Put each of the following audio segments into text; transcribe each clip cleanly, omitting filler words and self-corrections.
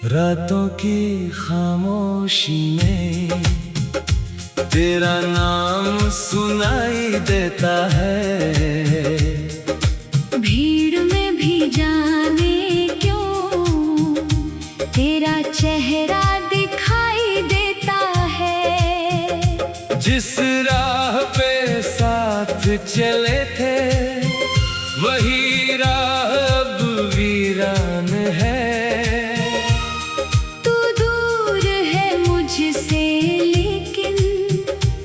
रातों की खामोशी में तेरा नाम सुनाई देता है। भीड़ में भी जाने क्यों तेरा चेहरा दिखाई देता है। जिस राह पे साथ चले थे वही राह अब वीरान है। तू दूर है मुझसे लेकिन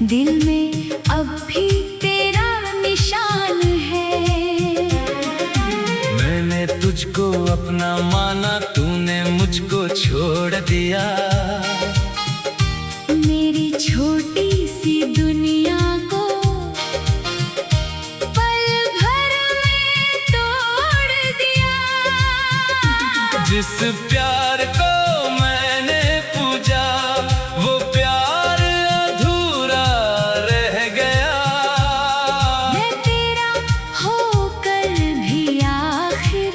दिल में अब भी तेरा निशान है। मैंने तुझको अपना माना, तूने मुझको छोड़ दिया। मेरी छोटी सी दुनिया को पल भर में तोड़ दिया। जिस प्यार को मैंने पूजा वो प्यार अधूरा रह गया। मैं तेरा होकर भी आखिर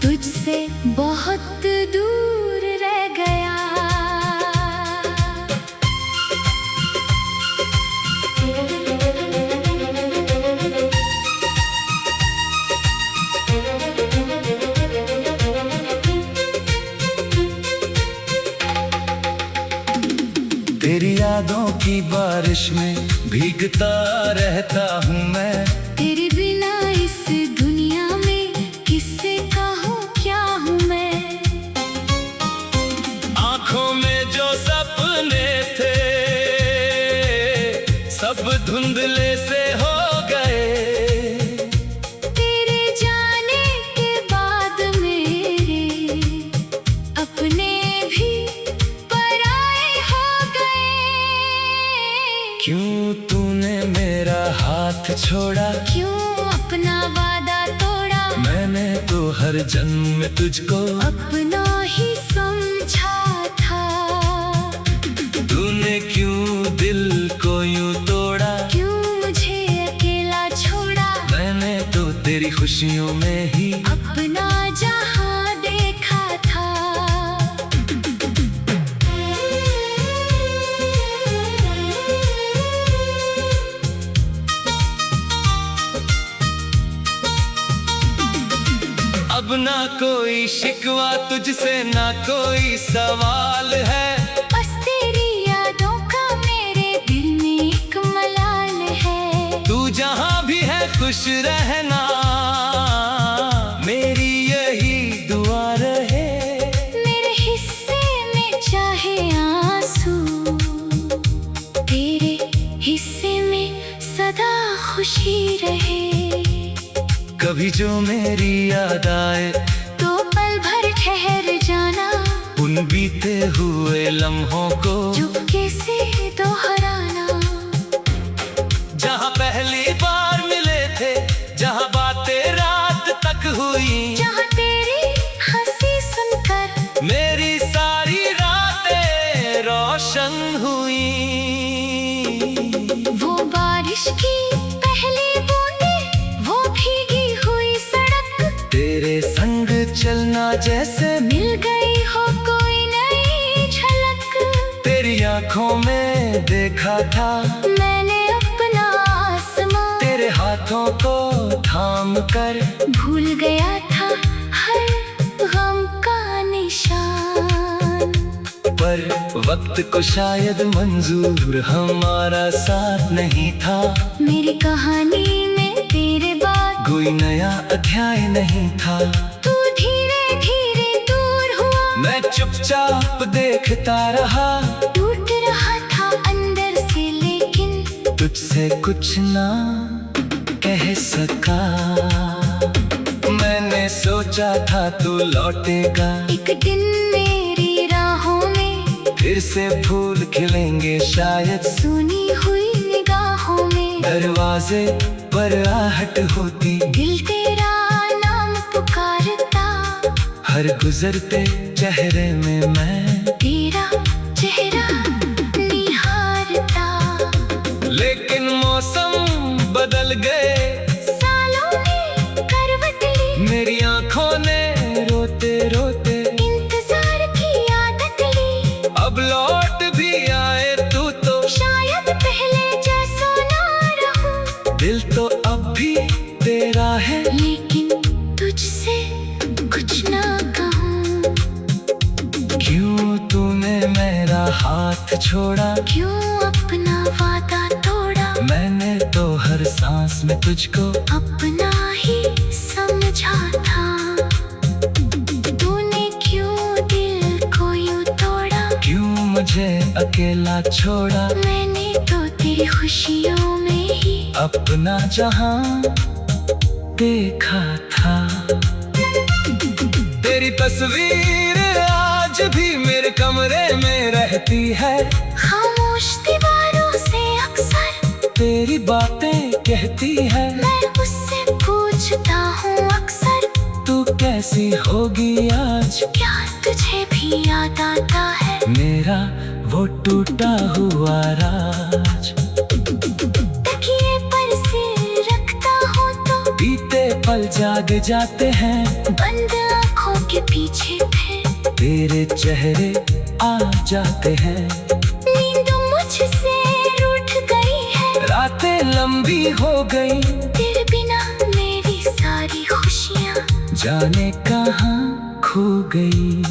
तुझसे बहुत दूर रह गया। तेरी यादों की बारिश में भीगता रहता हूँ मैं। तेरे बिना इस दुनिया में किससे कहूँ क्या हूँ मैं। आँखों में जो सपने थे सब धुंधले से हो गए। तेरे जाने के बाद मेरे अपने भी पराए हो गए। क्यों तूने मेरा हाथ छोड़ा, क्यों अपना वादा तोड़ा। मैंने तो हर जन्म में तुझको अपना ही समझा था। तूने क्यों दिल को यूं तोड़ा। क्यों मुझे अकेला छोड़ा। मैंने तो तेरी खुशियों में ही अपना जहां देखा था। अब ना कोई शिकवा तुझसे, ना कोई सवाल है। बस तेरी यादों का मेरे दिल में एक मलाल है। तू जहाँ भी है खुश रहना, मेरी यही दुआ रहे। मेरे हिस्से में चाहे आंसू, तेरे हिस्से में सदा खुशी रहे। कभी जो मेरी याद आए तो पल भर ठहर जाना। उन बीते हुए लम्हों को चुपके से दोहराना। जहाँ पहली बार मिले थे, जहाँ बातें रात तक हुई, जहाँ तेरी हंसी सुनकर मेरी सारी रातें रोशन हुई। वो बारिश की पहली बूंदें, वो भीगी हुई सड़क, तेरे संग चलना जैसे मिल गई हो कोई नई झलक। तेरी आंखों में देखा था मैंने अपना आसमां, तेरे हाथों को थाम कर भूल गया था हर गम का निशान। पर वक्त को शायद मंजूर हमारा साथ नहीं था। मेरी कहानी में तेरे बाद कोई नया अध्याय नहीं था। तू धीरे धीरे दूर हुआ। मैं चुपचाप देखता रहा, टूट रहा था अंदर से लेकिन तुझसे कुछ ना कह सका। मैंने सोचा था तू लौटेगा, एक दिन मेरी राहों में फिर से फूल खिलेंगे शायद। सुनी हुई निगाहों में दरवाजे पर आहट होती, दिल तेरा नाम पुकारता। हर गुजरते चेहरे में मैं तेरा चेहरा निहारता। लेकिन मौसम बदल गए, सालों ने करवट ली, मेरी आंखों ने रोते रोते इंतजार किया। हाथ छोड़ा, क्यों अपना वादा तोड़ा। मैंने तो हर सांस में तुझको अपना ही समझा था। तूने क्यों दिल को यूं तोड़ा। क्यों मुझे अकेला छोड़ा। मैंने तो तेरी खुशियों में ही अपना जहां देखा था। तेरी तस्वीर आज भी मेरे कमरे में रहती है। खामोश दीवारों से अक्सर तेरी बातें कहती है। मैं उससे पूछता हूँ अक्सर, तू कैसी होगी आज। क्या तुझे भी याद आता है मेरा वो टूटा हुआ राज। तकिए पर सिर रखता हूँ तो बीते पल जाग जाते हैं। बंद आँखों के पीछे फिर तेरे चेहरे आ जाते हैं। नींद मुझसे रूठ गई है। रातें लंबी हो गई। तेरे बिना मेरी सारी खुशियाँ जाने कहाँ खो गई।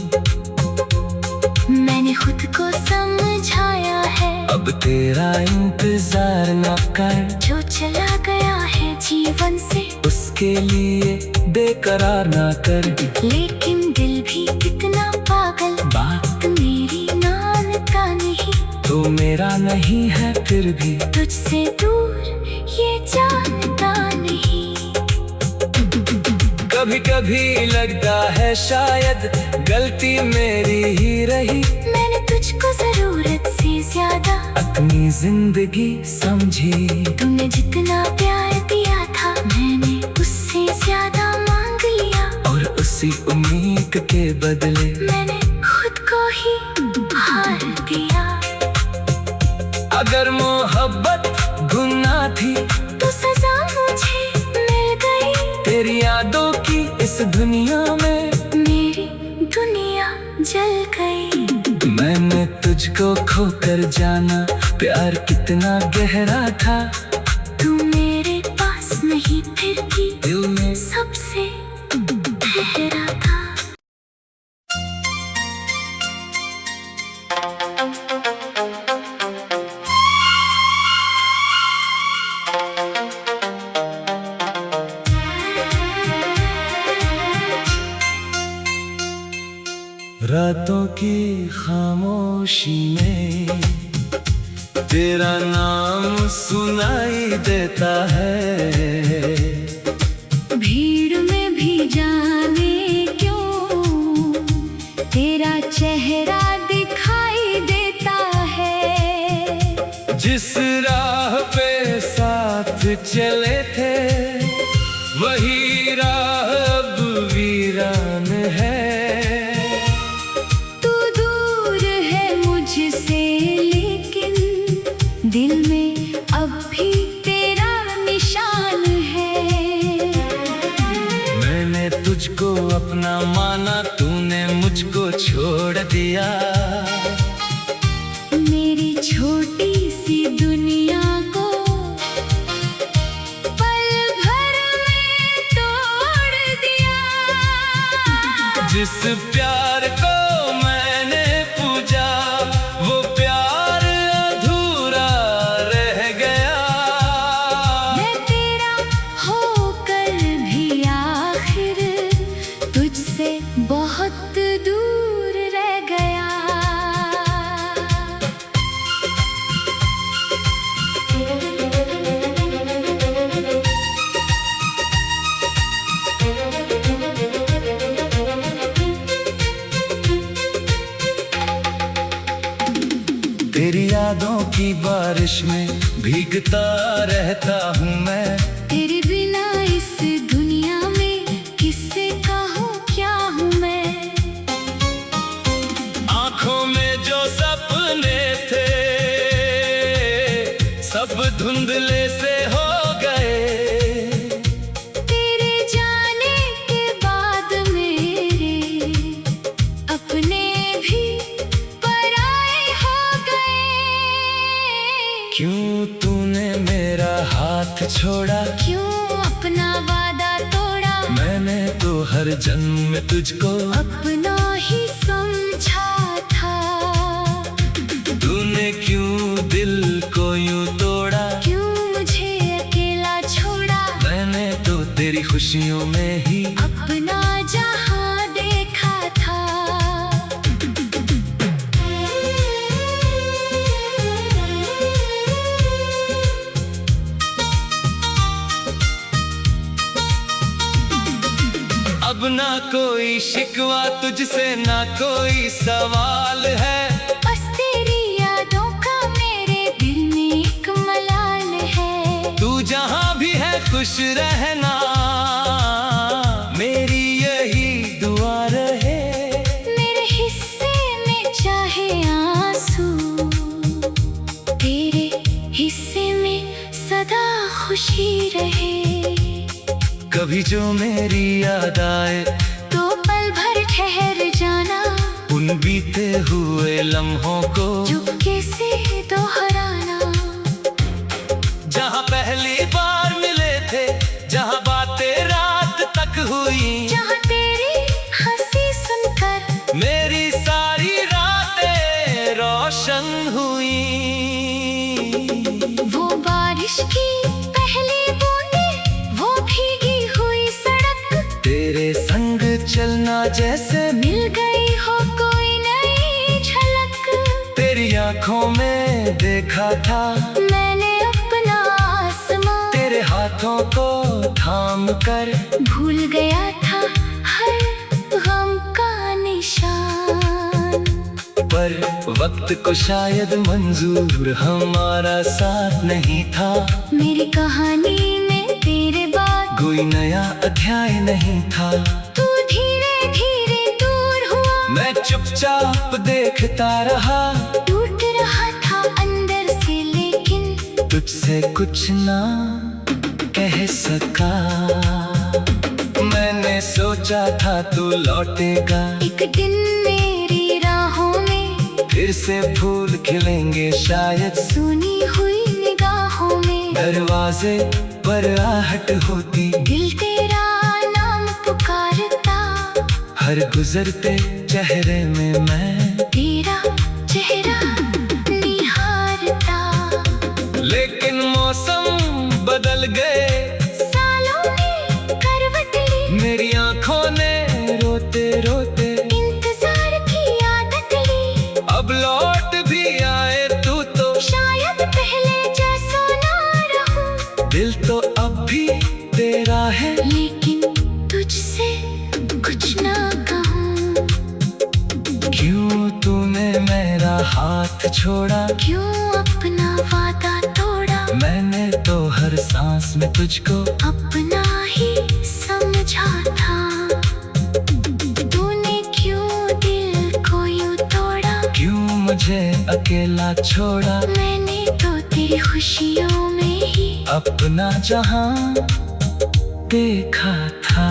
मैंने खुद को समझाया है। अब तेरा इंतजार न कर। जो चला गया है जीवन से उसके लिए बेकरार ना कर। लेकिन दिल भी कितना पागल, बात मेरी मानता नहीं। तो मेरा नहीं है फिर भी तुझसे दूर ये जानता नहीं। कभी कभी लगता है शायद गलती मेरी ही रही। मैंने तुझको जरूरत से ज्यादा अपनी जिंदगी समझी। तूने जितना प्यार दिया था मैंने उससे ज्यादा मांग लिया। और उसी उम्मीद के बदले मैंने खुद को ही हार दिया। अगर मोहब्बत गुनाह थी तो सजा मुझे मिल गई। तेरी यादों की इस दुनिया में मेरी दुनिया जल गई। मैंने तुझको खोकर जाना प्यार कितना गहरा था। तू मेरे पास नहीं फिर भी दिल में सबसे गहरा था। रातों की खामोशी में तेरा नाम सुनाई देता है। भीड़ में भी जाने क्यों तेरा चेहरा दिखाई देता है। जिस राह पे साथ चले थे वही राह अब वीरान है। दिल में अब भी तेरा निशान है। मैंने तुझको अपना माना तूने मुझको छोड़ दिया। मेरी छोटी सी दुनिया को पल भर में तोड़ दिया। जिस प्यार को मैंने पूजा वो प्यार अधूरा रह गया। मैं तेरा होकर भी आखिर तुझसे बहुत दूर रह गया। तेरी यादों की बारिश में भीगता रहता हूँ मैं। तेरे बिना इस दुनिया में किससे कहूँ क्या हूँ मैं। आँखों में जो सपने थे सब धुंधले से हो गए। तेरे जाने के बाद मेरे अपने भी पराए हो गए। क्यों तूने मेरा हाथ छोड़ा। क्यों अपना वादा तोड़ा। मैंने तो हर जन्म में तुझको अपना ही समझा था। तू खुशियों में ही अपना जहां देखा था। अब ना कोई शिकवा तुझसे, ना कोई सवाल है। बस तेरी यादों का मेरे दिल में एक मलाल है। तू जहां भी है खुश रहना, मेरी यही दुआ रहे। मेरे हिस्से में चाहे आंसू, तेरे हिस्से में सदा खुशी रहे। कभी जो मेरी याद आए तो पल भर ठहर जाना, उन बीते हुए लम्हों को चुपके से दोहराना। जहाँ पहली बार मिले थे, जहाँ बातें रात तक हुई, जहाँ तेरी हंसी सुनकर मेरी सारी रातें रोशन हुई। वो बारिश की पहली बूंदें, वो भीगी हुई सड़क, तेरे संग चलना जैसे मिल गई हो कोई नई झलक। तेरी आंखों में देखा था मैंने अपना आसमां, तेरे हाथों को थाम कर भूल गया था हर गम का निशान। पर वक्त को शायद मंजूर हमारा साथ नहीं था। मेरी कहानी में तेरे बाद कोई नया अध्याय नहीं था। तू धीरे धीरे दूर हुआ, मैं चुपचाप देखता रहा, टूट रहा था अंदर से लेकिन तुझसे कुछ ना कह सका। मैंने सोचा था तू लौटेगा, एक दिन मेरी राहों में फिर से फूल खिलेंगे शायद। सुनी हुई निगाहों में दरवाजे पर आहट होती, दिल तेरा नाम पुकारता। हर गुजरते चेहरे में मैं तेरा चेहरा निहारता। लेकिन मौसम बदल गए, सालों ने करवट ली, मेरी आंखों ने रोते रोते इंतजार की आदत ली। अब लौट भी आए तू तो शायद पहले जैसा ना रहूं, दिल तो अब भी तेरा है, लेकिन तुझसे कुछ ना कहूं। क्यों तूने मेरा हाथ छोड़ा, क्यों अपना वादा तोड़ा, मैंने तो हर सांस में तुझको अपना ही समझा था। तूने क्यों दिल को यूं तोड़ा, क्यों मुझे अकेला छोड़ा। मैंने तो तेरी खुशियों में ही अपना जहां देखा था।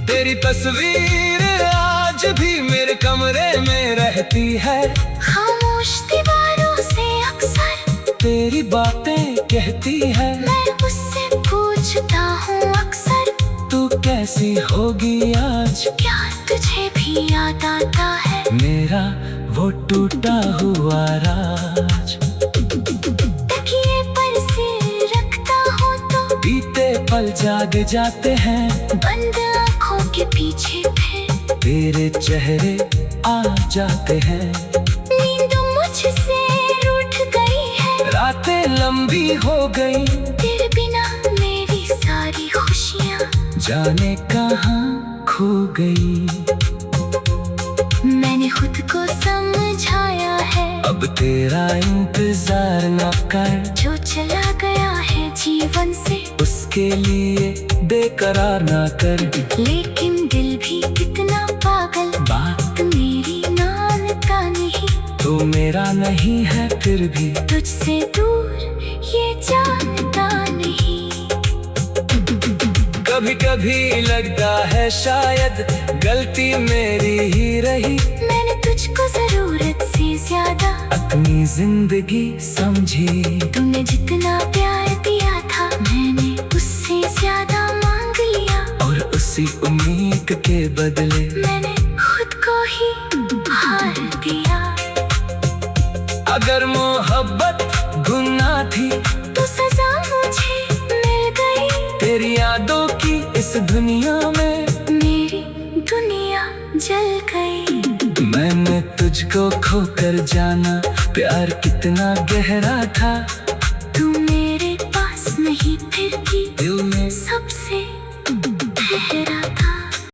तेरी तस्वीर आज भी मेरे कमरे में रहती है, खामोश दीवारों से अक्सर तेरी बातें कहती है। मैं उससे पूछता हूँ अक्सर, तू कैसी होगी आज, क्या तुझे भी याद आता है मेरा वो टूटा हुआ राज। तकिए पर सिर रखता हूँ तो बीते पल जाग जाते हैं, बंद आँखों के पीछे फिर तेरे चेहरे आ जाते हैं। नींद मुझसे रूठ गई है, रातें लंबी हो गई, तेरे बिना मेरी सारी खुशियाँ जाने कहाँ खो गई। मैंने खुद को समझाया है, अब तेरा इंतजार न कर, जो चला गया है जीवन से उसके लिए बेकरार ना कर। लेकिन दिल भी कितना पागल, बात मेरी मानता नहीं। तो मेरा नहीं है फिर भी तुझसे दूर ये जानता नहीं। कभी कभी लगता है शायद गलती मेरी ही रही, मैंने तुझको जरूरत से ज्यादा अपनी जिंदगी समझी। तूने जितना प्यार दिया था, मैंने उससे ज्यादा मांग लिया। और उसी उम्मीद के बदले मैंने खुद को ही हार दिया। अगर मोहब्बत गुनाह थी तो सजा मुझे मिल गई। तेरी यादों की इस दुनिया में मेरी दुनिया जल गई। मैंने तुझको खोकर जाना, प्यार कितना गहरा था। तू मेरे पास नहीं फिर भी दिल में सब